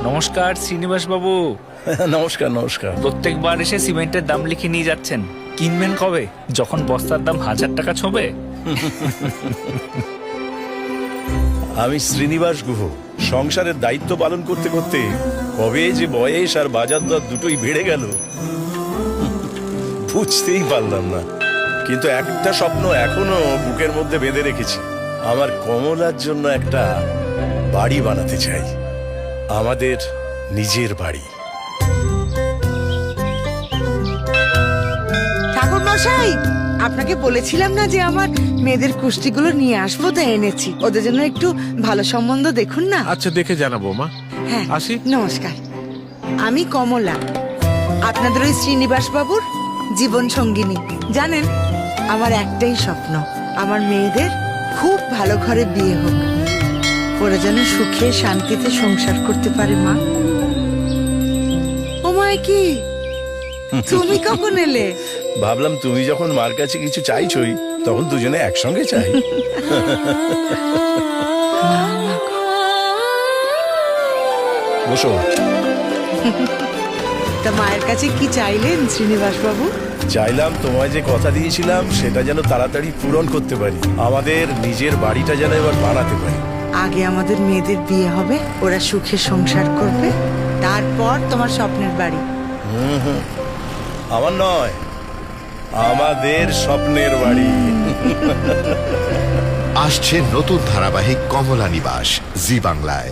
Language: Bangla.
নমস্কার শ্রীনিবাস বাবু। নমস্কার নমস্কার। প্রত্যেকবার এসে সিমেন্টের দাম লিখে নিয়ে যাচ্ছেন, কিনবেন কবে? যখন বস্তার দাম 1000 টাকা ছোঁবে। আমি শ্রীনিবাস গুহ। সংসারের দায়িত্ব পালন করতে করতে কবে যে বয়স আর বাজার দর দুটোই বেড়ে গেল বুঝতেই পারলাম না। কিন্তু একটা স্বপ্ন এখনো বুকের মধ্যে বেঁধে রেখেছি। আমার কমলার জন্য একটা বাড়ি বানাতে চাই, আমাদের নিজের বাড়ি। ঠাকুর মশাই, আপনাকে বলেছিলাম না যে আমার মেয়েদের কুষ্টিগুলো নিয়ে আসবো, তো এনেছি। ওদের জন্য একটু ভালো সম্বন্ধ দেখুন না। আচ্ছা, দেখে জানাবো মা। হ্যাঁ, আসি। নমস্কার। আমি কমলা, আপনাদের ওই শ্রীনিবাস বাবুর জীবন সঙ্গিনী। জানেন, আমার একটাই স্বপ্ন, আমার মেয়েদের খুব ভালো ঘরে বিয়ে হোক, ওরা যেন সুখে শান্তিতে সংসার করতে পারে। মা, ও মা, কি তুমি কখন এলে? ভাবলাম তুমি যখন মার কাছে কিছু চাইছই, তখন দুজনে একসঙ্গে চাই। বসো। তা মায়ের কাছে কি চাইলেন শ্রীনিবাস বাবু? চাইলাম তোমায় যে কথা দিয়েছিলাম সেটা যেন তাড়াতাড়ি পূরণ করতে পারি, আমাদের নিজের বাড়িটা যেন এবার বানাতে পারি। আগে আমাদের মেয়েদের বিয়ে হবে, ওরা সুখে সংসার করবে, তারপর তোমার স্বপ্নের বাড়ি। আমার নয়, আমাদের স্বপ্নের বাড়ি। আসছে নতুন ধারাবাহিক কমলা নিবাস জি বাংলায়।